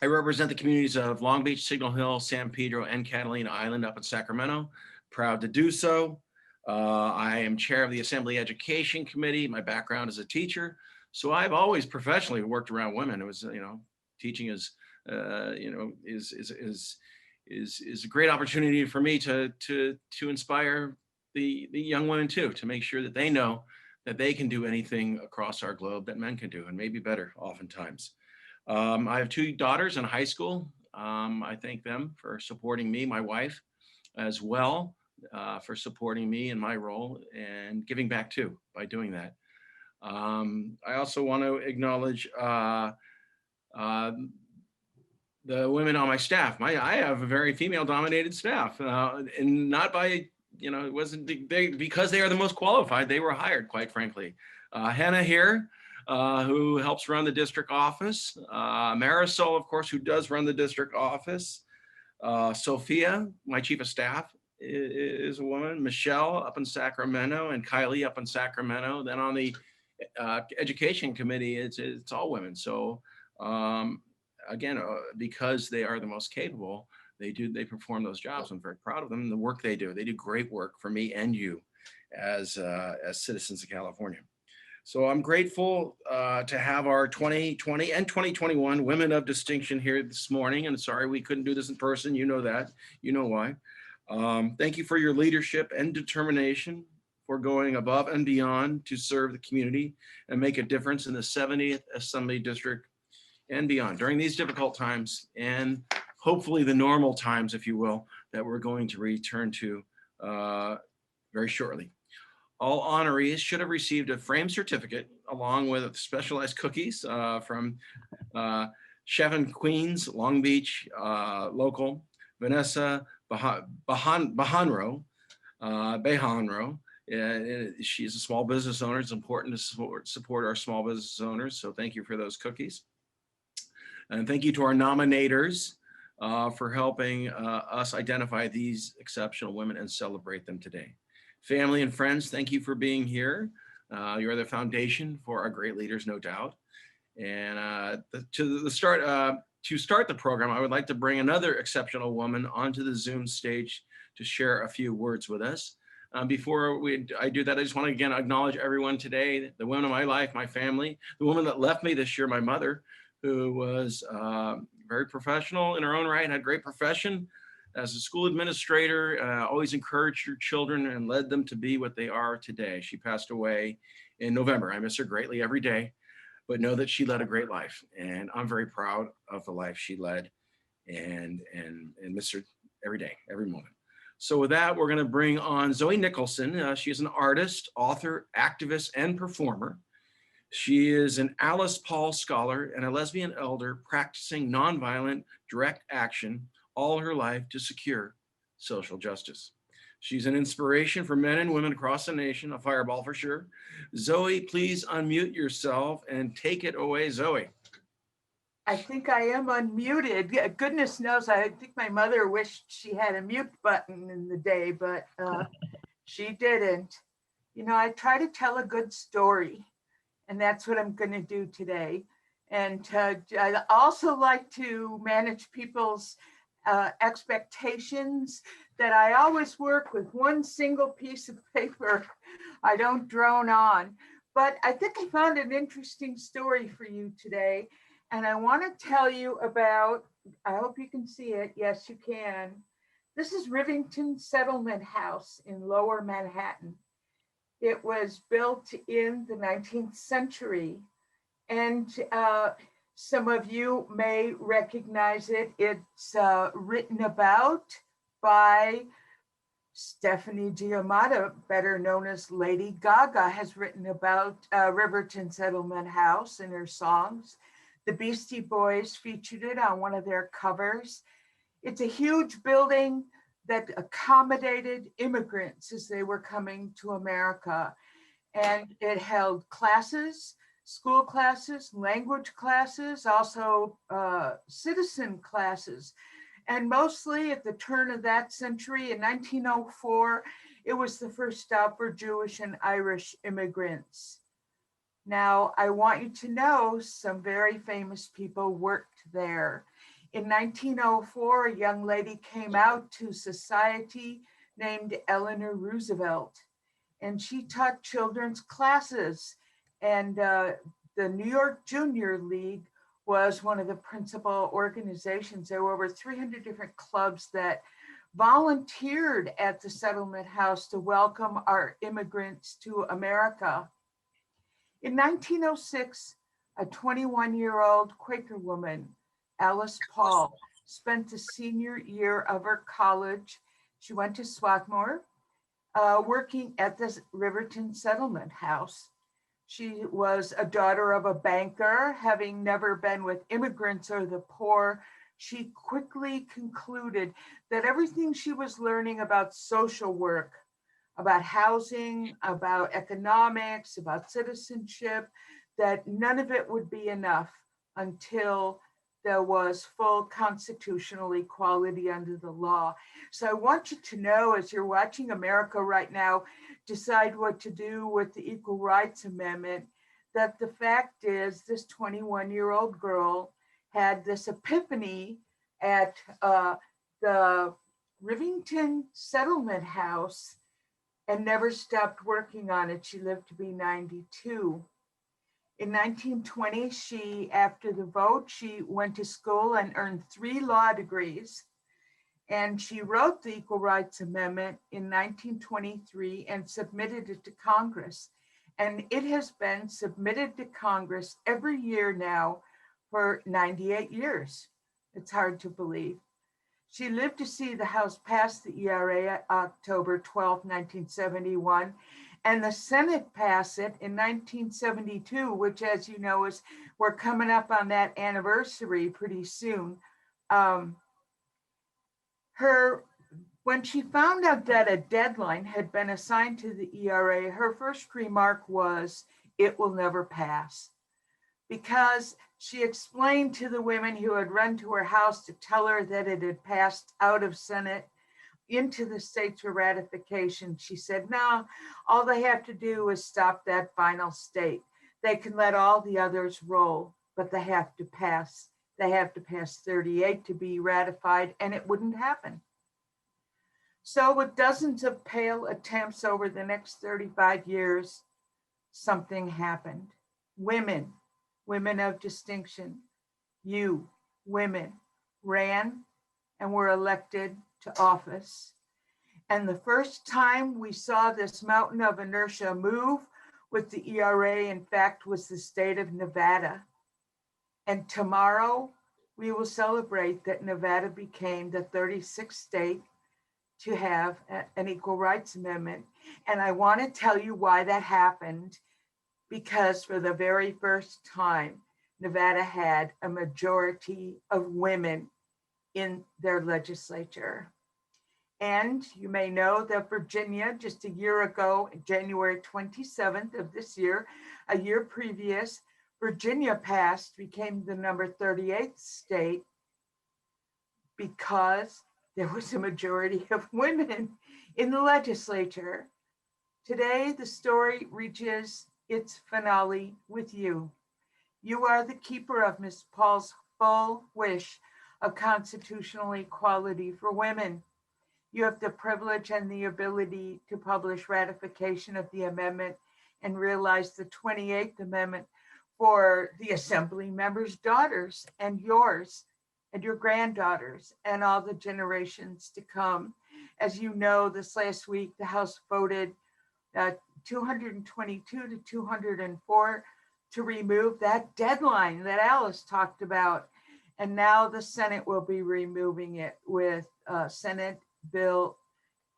I represent the communities of Long Beach, Signal Hill, San Pedro, and Catalina Island up in Sacramento. Proud to do so. I am chair of the Assembly Education Committee. My background is a teacher, so I've always professionally worked around women. It was, teaching is, is a great opportunity for me to inspire the young women too, to make sure that they know that they can do anything across our globe that men can do, and maybe better oftentimes. I have two daughters in high school. I thank them for supporting me, my wife, as well, for supporting me in my role and giving back too by doing that. I also want to acknowledge uh, the women on my staff. I have a very female-dominated staff, and not by it wasn't because they are the most qualified. They were hired, quite frankly. Hannah here, who helps run the district office. Marisol, of course, who does run the district office. Sophia, my chief of staff, is a woman. Michelle up in Sacramento, and Kylie up in Sacramento. Then on the education committee, it's all women. So um, again, because they are the most capable, they perform those jobs. I'm very proud of them and the work they do. They do great work for me and you as citizens of California. So I'm grateful to have our 2020 and 2021 Women of Distinction here this morning. And sorry we couldn't do this in person. You know that. You know why. Thank you for your leadership and determination for going above and beyond to serve the community and make a difference in the 70th Assembly District and beyond during these difficult times and hopefully the normal times, if you will, that we're going to return to very shortly. All honorees should have received a framed certificate along with specialized cookies from Chef and Queens, Long Beach local, Vanessa Bejanro. She's a small business owner. It's important to support our small business owners. So thank you for those cookies. And thank you to our nominators for helping us identify these exceptional women and celebrate them today. Family and friends, thank you for being here. You're the foundation for our great leaders, no doubt. And to start the program, I would like to bring another exceptional woman onto the Zoom stage to share a few words with us. Before I do that, I just want to again acknowledge everyone today, the women of my life, my family, the woman that left me this year, my mother, who was very professional in her own right, had a great profession as a school administrator, always encouraged her children and led them to be what they are today. She passed away in November. I miss her greatly every day, but know that she led a great life. And I'm very proud of the life she led and miss her every day, every moment. So with that, we're gonna bring on Zoe Nicholson. She is an artist, author, activist, and performer. She is an Alice Paul scholar and a lesbian elder practicing nonviolent direct action all her life to secure social justice. She's an inspiration for men and women across the nation, a fireball for sure. Zoe, please unmute yourself and take it away, Zoe. I think I am unmuted. Goodness knows, I think my mother wished she had a mute button in the day, but she didn't. I try to tell a good story, and that's what I'm going to do today. And I also like to manage people's expectations, that I always work with one single piece of paper. I don't drone on. But I think I found an interesting story for you today. And I want to tell you about, I hope you can see it. Yes, you can. This is Rivington Settlement House in Lower Manhattan. It was built in the 19th century. And some of you may recognize it. It's written about by Stephanie Giamatti, better known as Lady Gaga, has written about Rivington Settlement House in her songs. The Beastie Boys featured it on one of their covers. It's a huge building that accommodated immigrants as they were coming to America. And it held classes, school classes, language classes, also citizen classes. And mostly at the turn of that century, in 1904, it was the first stop for Jewish and Irish immigrants. Now, I want you to know some very famous people worked there. In 1904, a young lady came out to society named Eleanor Roosevelt, and she taught children's classes. And the New York Junior League was one of the principal organizations. There were over 300 different clubs that volunteered at the settlement house to welcome our immigrants to America. In 1906, a 21-year-old Quaker woman, Alice Paul, spent the senior year of her college. She went to Swarthmore, working at the Riverton Settlement House. She was a daughter of a banker, having never been with immigrants or the poor. She quickly concluded that everything she was learning about social work, about housing, about economics, about citizenship, that none of it would be enough until there was full constitutional equality under the law. So I want you to know, as you're watching America right now decide what to do with the Equal Rights Amendment, that the fact is this 21-year-old girl had this epiphany at the Rivington Settlement House and never stopped working on it. She lived to be 92. In 1920, after the vote, she went to school and earned 3 law degrees. And she wrote the Equal Rights Amendment in 1923 and submitted it to Congress. And it has been submitted to Congress every year now for 98 years. It's hard to believe. She lived to see the House pass the ERA October 12, 1971, and the Senate pass it in 1972, which, as you know, we're coming up on that anniversary pretty soon. When she found out that a deadline had been assigned to the ERA, her first remark was, "It will never pass." Because she explained to the women who had run to her house to tell her that it had passed out of Senate into the states for ratification. She said, no, all they have to do is stop that final state. They can let all the others roll, but they have to pass. They have to pass 38 to be ratified, and it wouldn't happen. So with dozens of pale attempts over the next 35 years, something happened. Women of distinction, you women, ran and were elected to office. And the first time we saw this mountain of inertia move with the ERA, in fact, was the state of Nevada. And tomorrow we will celebrate that Nevada became the 36th state to have an Equal Rights Amendment. And I want to tell you why that happened, because for the very first time, Nevada had a majority of women in their legislature. And you may know that Virginia, just a year ago, January 27th of this year, a year previous, Virginia became the number 38th state because there was a majority of women in the legislature. Today, the story reaches its finale with you. You are the keeper of Ms. Paul's full wish of constitutional equality for women. You have the privilege and the ability to publish ratification of the amendment and realize the 28th Amendment for the Assembly members' daughters and yours and your granddaughters and all the generations to come. As you know, this last week, the House voted 222 to 204 to remove that deadline that Alice talked about. And now the Senate will be removing it with Senate Bill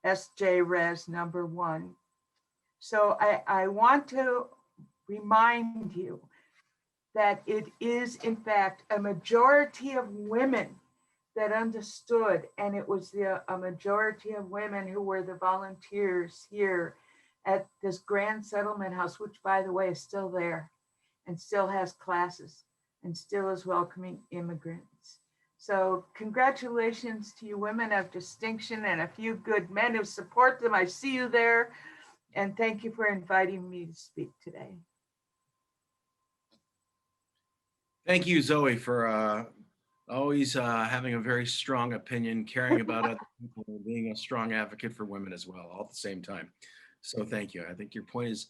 SJ Res number 1. So I want to remind you that it is, in fact, a majority of women that understood, and it was a majority of women who were the volunteers here at this Grand Settlement House, which, by the way, is still there and still has classes and still is welcoming immigrants. So congratulations to you women of distinction and a few good men who support them. I see you there. And thank you for inviting me to speak today. Thank you, Zoe, for Always having a very strong opinion, caring about other people, and being a strong advocate for women as well, all at the same time. So thank you. I think your point is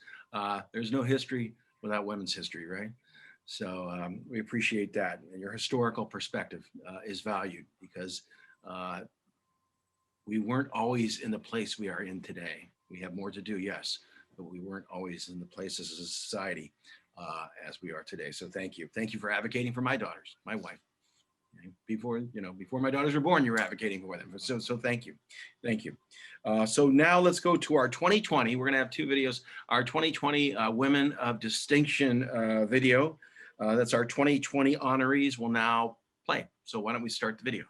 there's no history without women's history, right? So we appreciate that. And your historical perspective is valued because we weren't always in the place we are in today. We have more to do, yes, but we weren't always in the place as a society as we are today. So thank you. Thank you for advocating for my daughters, my wife. Before my daughters were born, you were advocating for them. So thank you. Thank you. So now let's go to our 2020. We're going to have two videos. Our 2020 Women of Distinction video. That's our 2020 honorees will now play. So why don't we start the video?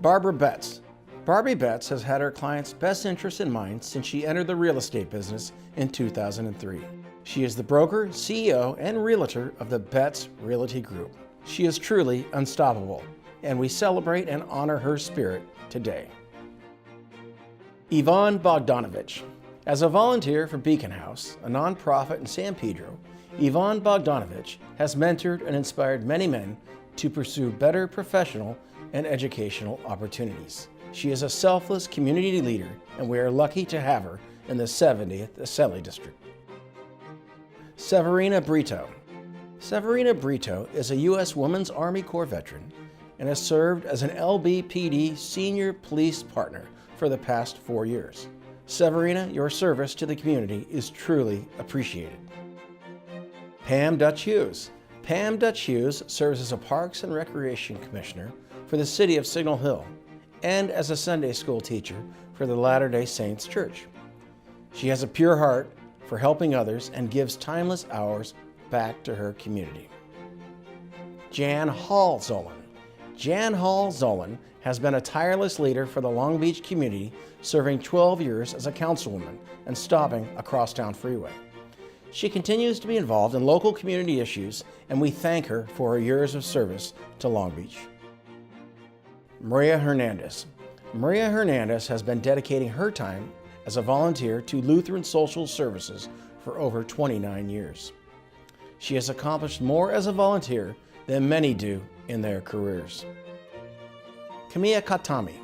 Barbara Betts. Barbie Betts has had her clients' best interests in mind since she entered the real estate business in 2003. She is the broker, CEO, and realtor of the Betts Realty Group. She is truly unstoppable, and we celebrate and honor her spirit today. Yvonne Bogdanovich. As a volunteer for Beacon House, a nonprofit in San Pedro, Yvonne Bogdanovich has mentored and inspired many men to pursue better professional and educational opportunities. She is a selfless community leader, and we are lucky to have her in the 70th Assembly District. Severina Brito. Severina Brito is a U.S. Women's Army Corps veteran and has served as an LBPD senior police partner for the past 4 years. Severina, your service to the community is truly appreciated. Pam Dutch Hughes. Pam Dutch Hughes serves as a Parks and Recreation Commissioner for the City of Signal Hill and as a Sunday school teacher for the Latter-day Saints Church. She has a pure heart for helping others and gives timeless hours back to her community. Jan Hall Zolan. Jan Hall Zolan has been a tireless leader for the Long Beach community, serving 12 years as a councilwoman and stopping a crosstown freeway. She continues to be involved in local community issues, and we thank her for her years of service to Long Beach. Maria Hernandez. Maria Hernandez has been dedicating her time as a volunteer to Lutheran Social Services for over 29 years. She has accomplished more as a volunteer than many do in their careers. Kamiya Katami.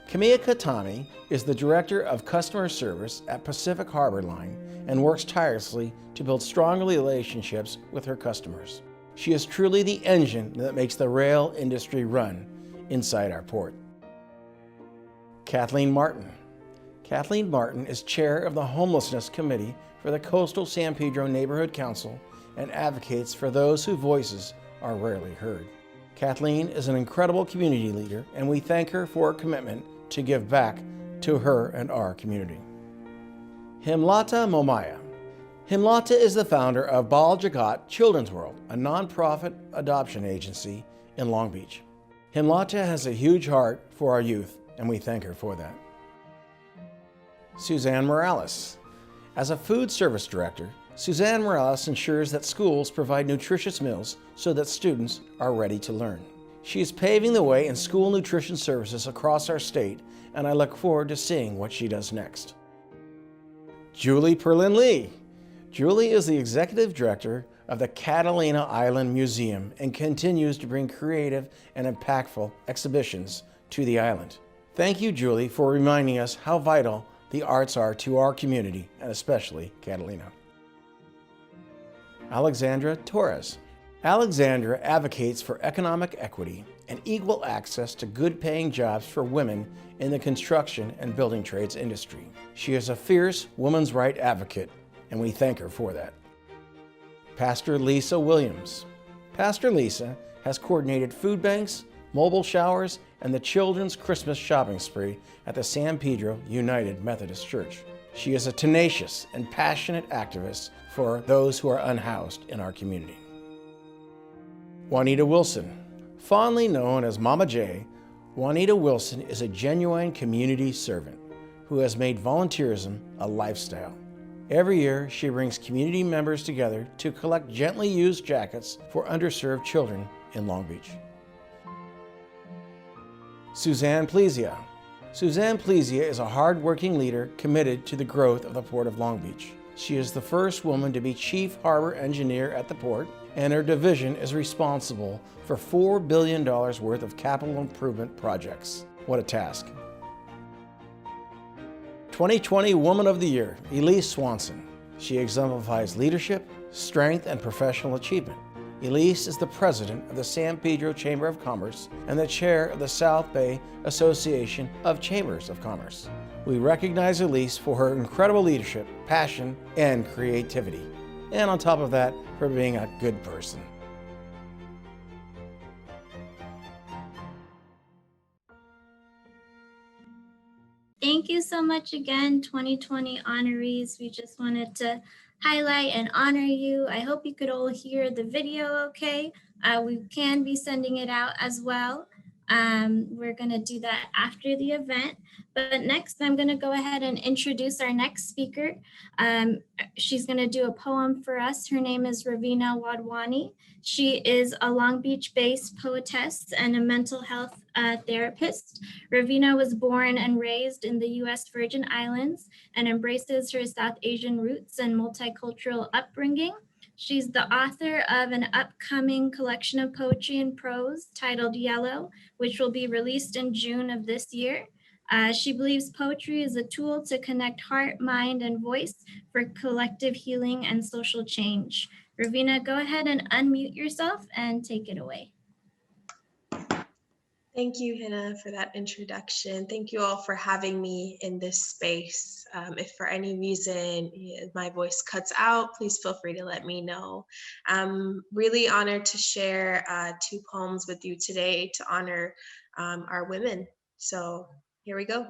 Kamiya Katami is the Director of Customer Service at Pacific Harbor Line and works tirelessly to build strong relationships with her customers. She is truly the engine that makes the rail industry run inside our port. Kathleen Martin. Kathleen Martin is chair of the Homelessness Committee for the Coastal San Pedro Neighborhood Council and advocates for those whose voices are rarely heard. Kathleen is an incredible community leader, and we thank her for her commitment to give back to her and our community. Himlata Momaya. Himlata is the founder of Bal Jagat Children's World, a nonprofit adoption agency in Long Beach. Himlata has a huge heart for our youth, and we thank her for that. Suzanne Morales. As a food service director, Suzanne Morales ensures that schools provide nutritious meals so that students are ready to learn. She is paving the way in school nutrition services across our state, and I look forward to seeing what she does next. Julie Perlin Lee. Julie is the executive director of the Catalina Island Museum and continues to bring creative and impactful exhibitions to the island. Thank you, Julie, for reminding us how vital the arts are to our community, and especially Catalina. Alexandra Torres. Alexandra advocates for economic equity and equal access to good-paying jobs for women in the construction and building trades industry. She is a fierce women's rights advocate, and we thank her for that. Pastor Lisa Williams. Pastor Lisa has coordinated food banks, mobile showers, and the children's Christmas shopping spree at the San Pedro United Methodist Church. She is a tenacious and passionate activist for those who are unhoused in our community. Juanita Wilson. Fondly known as Mama J, Juanita Wilson is a genuine community servant who has made volunteerism a lifestyle. Every year, she brings community members together to collect gently used jackets for underserved children in Long Beach. Suzanne Plezia. Suzanne Plezia is a hard-working leader committed to the growth of the Port of Long Beach. She is the first woman to be Chief Harbor Engineer at the port, and her division is responsible for $4 billion worth of capital improvement projects. What a task. 2020 Woman of the Year, Elise Swanson. She exemplifies leadership, strength, and professional achievement. Elise is the president of the San Pedro Chamber of Commerce and the chair of the South Bay Association of Chambers of Commerce. We recognize Elise for her incredible leadership, passion, and creativity. And on top of that, for being a good person. Thank you so much again, 2020 honorees. We just wanted to highlight and honor you. I hope you could all hear the video okay. We can be sending it out as well. We're gonna do that after the event. But next, I'm gonna go ahead and introduce our next speaker. She's gonna do a poem for us. Her name is Ravina Wadhwani. She is a Long Beach-based poetess and a mental health therapist. Ravina was born and raised in the US Virgin Islands and embraces her South Asian roots and multicultural upbringing. She's the author of an upcoming collection of poetry and prose titled Yellow, which will be released in June of this year. She believes poetry is a tool to connect heart, mind, and voice for collective healing and social change. Ravina, go ahead and unmute yourself and take it away. Thank you, Hannah, for that introduction. Thank you all for having me in this space. If for any reason my voice cuts out, please feel free to let me know. I'm really honored to share 2 poems with you today to honor our women. So here we go.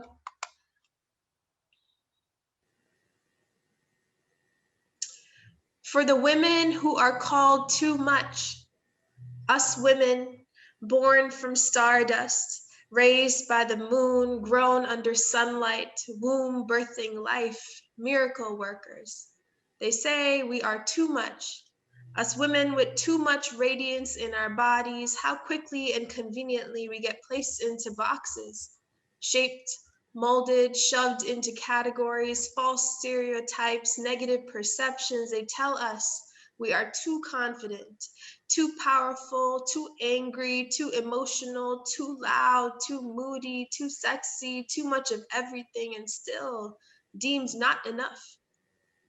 For the women who are called too much, us women born from stardust, raised by the moon, grown under sunlight, womb birthing life, miracle workers. They say we are too much. Us women with too much radiance in our bodies, how quickly and conveniently we get placed into boxes, shaped, molded, shoved into categories, false stereotypes, negative perceptions. They tell us we are too confident, too powerful, too angry, too emotional, too loud, too moody, too sexy, too much of everything, and still deemed not enough.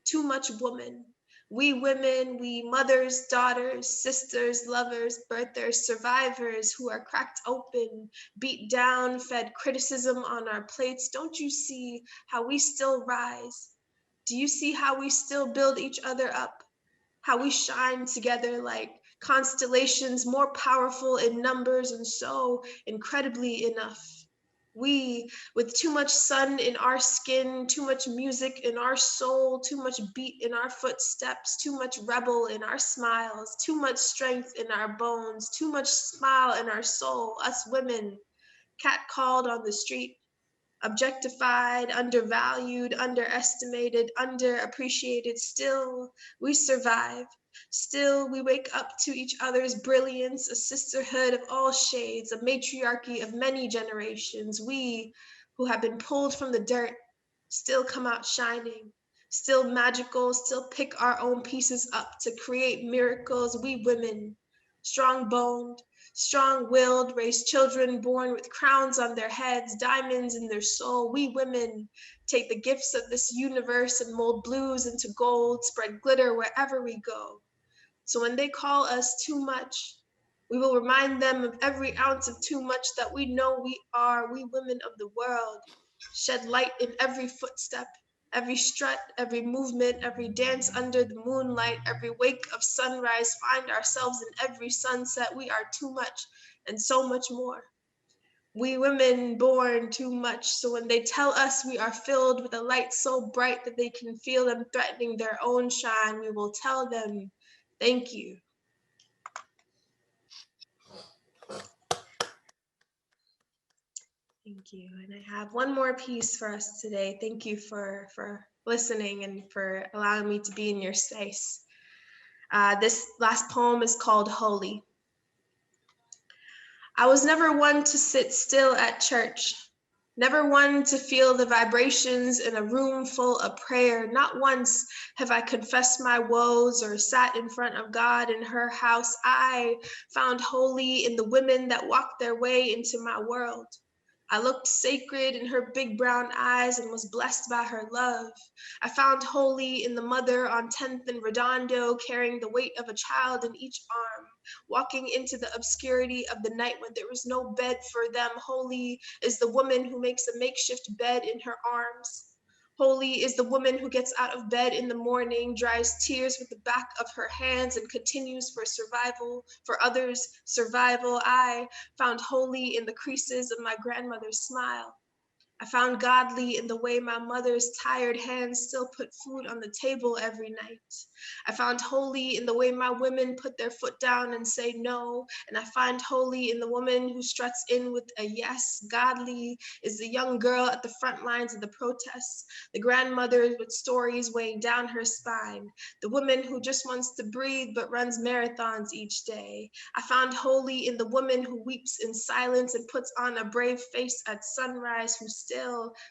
Too much woman. We women, we mothers, daughters, sisters, lovers, birthers, survivors who are cracked open, beat down, fed criticism on our plates. Don't you see how we still rise? Do you see how we still build each other up? How we shine together like constellations, more powerful in numbers and so incredibly enough. We, with too much sun in our skin, too much music in our soul, too much beat in our footsteps, too much rebel in our smiles, too much strength in our bones, too much smile in our soul, us women, catcalled on the street, objectified, undervalued, underestimated, underappreciated. Still, we survive. Still, we wake up to each other's brilliance, a sisterhood of all shades, a matriarchy of many generations. We, who have been pulled from the dirt, still come out shining, still magical, still pick our own pieces up to create miracles. We women, strong-boned, strong-willed, raise children born with crowns on their heads, diamonds in their soul. We women take the gifts of this universe and mold blues into gold, spread glitter wherever we go. So when they call us too much, we will remind them of every ounce of too much that we know we are, we women of the world. Shed light in every footstep, every strut, every movement, every dance under the moonlight, every wake of sunrise, find ourselves in every sunset. We are too much and so much more. We women born too much, so when they tell us we are filled with a light so bright that they can feel them threatening their own shine, we will tell them, thank you. Thank you. And I have one more piece for us today. Thank you for listening and for allowing me to be in your space. This last poem is called Holy. I was never one to sit still at church, Never one to feel the vibrations in a room full of prayer. Not once have I confessed my woes or sat in front of God in her house. I found holy in the women that walked their way into my world. I looked sacred in her big brown eyes and was blessed by her love. I found holy in the mother on 10th and Redondo carrying the weight of a child in each arm, walking into the obscurity of the night when there was no bed for them. Holy is the woman who makes a makeshift bed in her arms. Holy is the woman who gets out of bed in the morning, dries tears with the back of her hands, and continues for survival, for others' survival. I found holy in the creases of my grandmother's smile. I found godly in the way my mother's tired hands still put food on the table every night. I found holy in the way my women put their foot down and say no. And I find holy in the woman who struts in with a yes. Godly is the young girl at the front lines of the protests, the grandmother with stories weighing down her spine, the woman who just wants to breathe but runs marathons each day. I found holy in the woman who weeps in silence and puts on a brave face at sunrise, who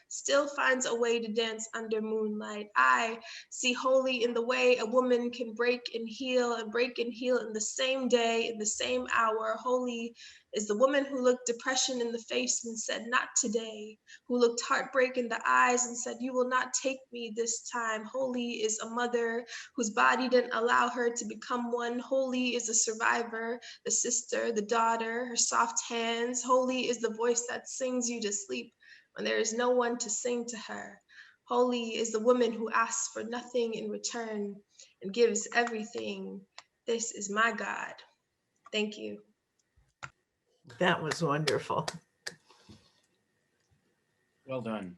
still finds a way to dance under moonlight. I see holy in the way a woman can break and heal in the same day, in the same hour. Holy is the woman who looked depression in the face and said, not today, who looked heartbreak in the eyes and said, you will not take me this time. Holy is a mother whose body didn't allow her to become one. Holy is a survivor, the sister, the daughter, her soft hands. Holy is the voice that sings you to sleep when there is no one to sing to her. Holy is the woman who asks for nothing in return and gives everything. This is my God. Thank you. That was wonderful. Well done.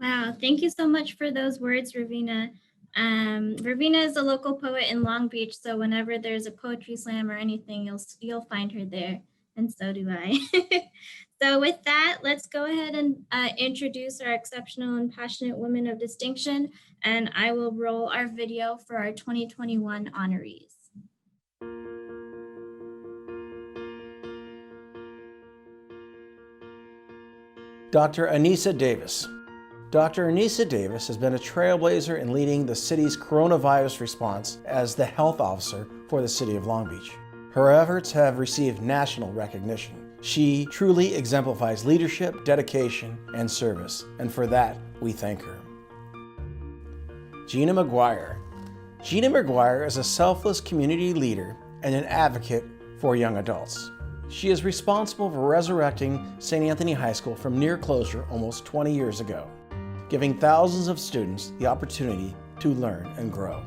Wow, thank you so much for those words, Ravina. Ravina is a local poet in Long Beach, so whenever there's a poetry slam or anything, you'll find her there, and so do I. So with that, let's go ahead and introduce our exceptional and passionate women of distinction, and I will roll our video for our 2021 honorees. Dr. Anissa Davis. Dr. Anissa Davis has been a trailblazer in leading the city's coronavirus response as the health officer for the city of Long Beach. Her efforts have received national recognition. She truly exemplifies leadership, dedication, and service, and for that, we thank her. Gina McGuire. Gina McGuire is a selfless community leader and an advocate for young adults. She is responsible for resurrecting St. Anthony High School from near closure almost 20 years ago, giving thousands of students the opportunity to learn and grow.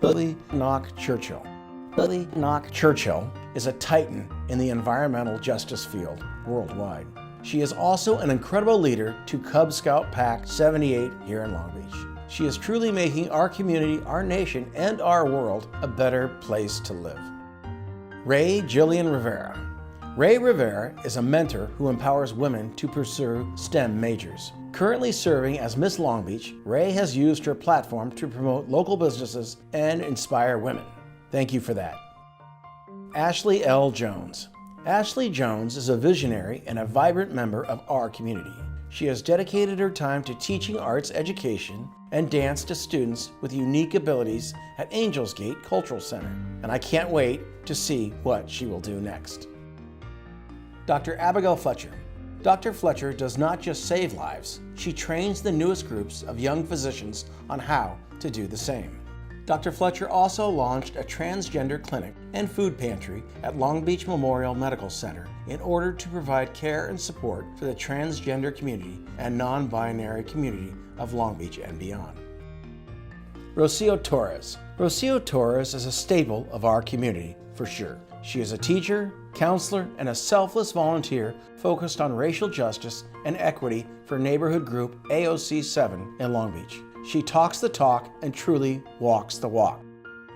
Lily Knock Churchill. Lily Knock Churchill is a titan in the environmental justice field worldwide. She is also an incredible leader to Cub Scout Pack 78 here in Long Beach. She is truly making our community, our nation, and our world a better place to live. Ray Jillian Rivera. Ray Rivera is a mentor who empowers women to pursue STEM majors. Currently serving as Miss Long Beach, Ray has used her platform to promote local businesses and inspire women. Thank you for that. Ashley L. Jones. Ashley Jones is a visionary and a vibrant member of our community. She has dedicated her time to teaching arts education and dance to students with unique abilities at Angels Gate Cultural Center, and I can't wait to see what she will do next. Dr. Abigail Fletcher. Dr. Fletcher does not just save lives, she trains the newest groups of young physicians on how to do the same. Dr. Fletcher also launched a transgender clinic and food pantry at Long Beach Memorial Medical Center in order to provide care and support for the transgender community and non-binary community of Long Beach and beyond. Rocio Torres. Rocio Torres is a staple of our community, for sure. She is a teacher, counselor, and a selfless volunteer focused on racial justice and equity for neighborhood group AOC 7 in Long Beach. She talks the talk and truly walks the walk.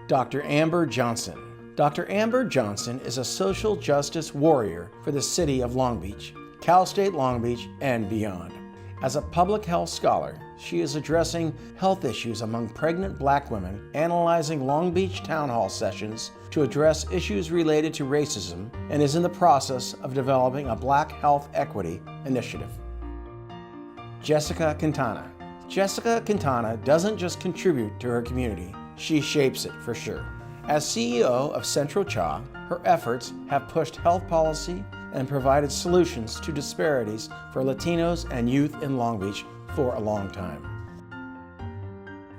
Dr. Amber Johnson. Dr. Amber Johnson is a social justice warrior for the city of Long Beach, Cal State Long Beach, and beyond. As a public health scholar, She is addressing health issues among pregnant Black women, analyzing Long Beach town hall sessions to address issues related to racism, and is in the process of developing a Black Health Equity initiative. Jessica Quintana. Jessica Quintana doesn't just contribute to her community, she shapes it for sure. As CEO of Central Cha, her efforts have pushed health policy and provided solutions to disparities for Latinos and youth in Long Beach for a long time.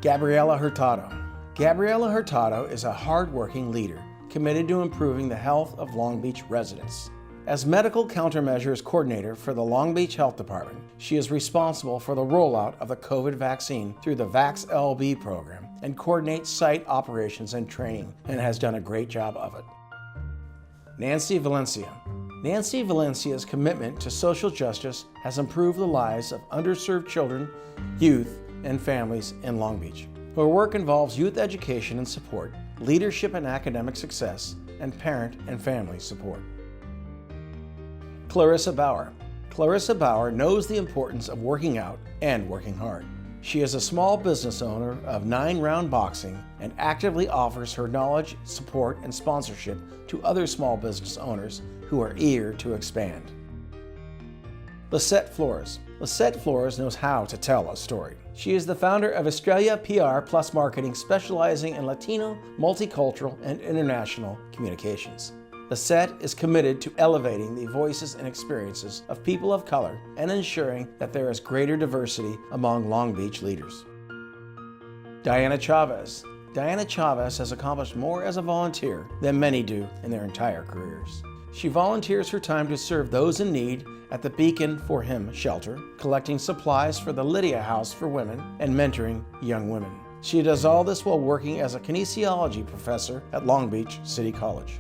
Gabriela Hurtado. Gabriela Hurtado is a hardworking leader committed to improving the health of Long Beach residents. As Medical Countermeasures Coordinator for the Long Beach Health Department, she is responsible for the rollout of the COVID vaccine through the VaxLB program and coordinates site operations and training, and has done a great job of it. Nancy Valencia. Nancy Valencia's commitment to social justice has improved the lives of underserved children, youth, and families in Long Beach. Her work involves youth education and support, leadership and academic success, and parent and family support. Clarissa Bauer. Clarissa Bauer knows the importance of working out and working hard. She is a small business owner of 9 Round Boxing and actively offers her knowledge, support, and sponsorship to other small business owners who are eager to expand. Lisette Flores. Lisette Flores knows how to tell a story. She is the founder of Estrella PR Plus Marketing, specializing in Latino, multicultural, and international communications. Lisette is committed to elevating the voices and experiences of people of color and ensuring that there is greater diversity among Long Beach leaders. Diana Chavez. Diana Chavez has accomplished more as a volunteer than many do in their entire careers. She volunteers her time to serve those in need at the Beacon for Him shelter, collecting supplies for the Lydia House for Women, and mentoring young women. She does all this while working as a kinesiology professor at Long Beach City College.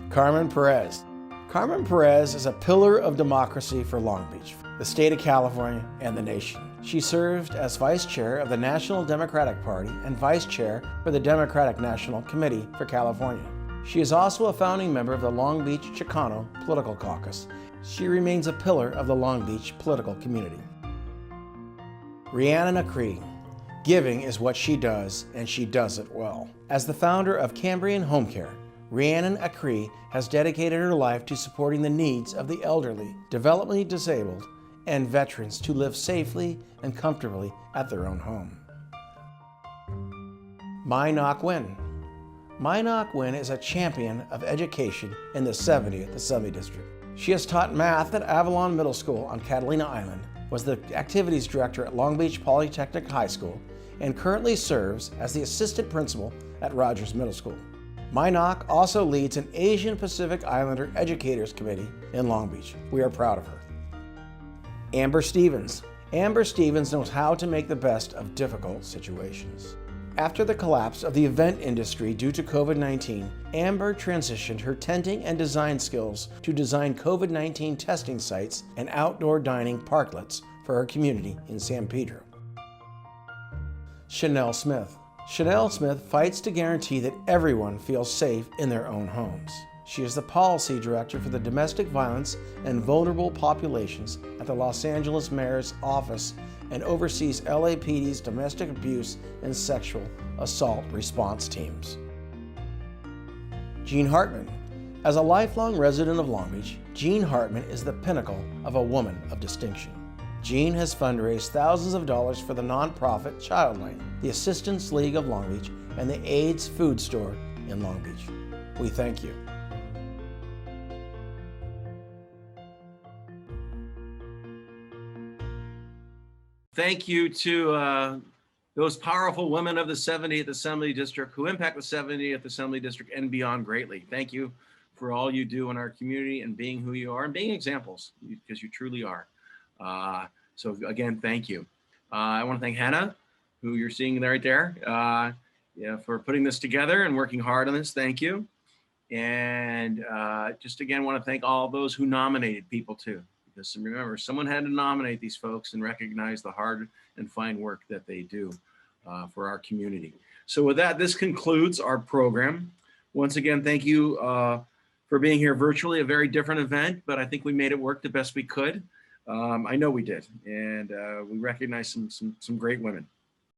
Carmen Perez. Carmen Perez is a pillar of democracy for Long Beach, the state of California, and the nation. She served as vice chair of the National Democratic Party and vice chair for the Democratic National Committee for California. She is also a founding member of the Long Beach Chicano Political Caucus. She remains a pillar of the Long Beach political community. Rhiannon Acree. Giving is what she does, and she does it well. As the founder of Cambrian Home Care, Rhiannon Acree has dedicated her life to supporting the needs of the elderly, developmentally disabled, and veterans to live safely and comfortably at their own home. Mai Ngoc Nguyen. Mai Ngoc Nguyen is a champion of education in the 70th Assembly District. She has taught math at Avalon Middle School on Catalina Island, was the activities director at Long Beach Polytechnic High School, and currently serves as the assistant principal at Rogers Middle School. Mai Ngoc also leads an Asian Pacific Islander Educators Committee in Long Beach. We are proud of her. Amber Stevens. Amber Stevens knows how to make the best of difficult situations. After the collapse of the event industry due to COVID-19, Amber transitioned her tenting and design skills to design COVID-19 testing sites and outdoor dining parklets for her community in San Pedro. Chanel Smith. Chanel Smith fights to guarantee that everyone feels safe in their own homes. She is the policy director for the Domestic Violence and Vulnerable Populations at the Los Angeles Mayor's Office and oversees LAPD's domestic abuse and sexual assault response teams. Jean Hartman. As a lifelong resident of Long Beach, Jean Hartman is the pinnacle of a woman of distinction. Jean has fundraised thousands of dollars for the nonprofit Childline, the Assistance League of Long Beach, and the AIDS Food Store in Long Beach. We thank you. Thank you to those powerful women of the 70th Assembly District who impact the 70th Assembly District and beyond greatly. Thank you for all you do in our community and being who you are and being examples, because you truly are. So again, thank you. I want to thank Hannah, who you're seeing right there, for putting this together and working hard on this. Thank you. And just again, want to thank all those who nominated people too. Because remember, someone had to nominate these folks and recognize the hard and fine work that they do for our community. So with that, this concludes our program. Once again, thank you for being here virtually, a very different event, but I think we made it work the best we could. I know we did, and we recognized some great women.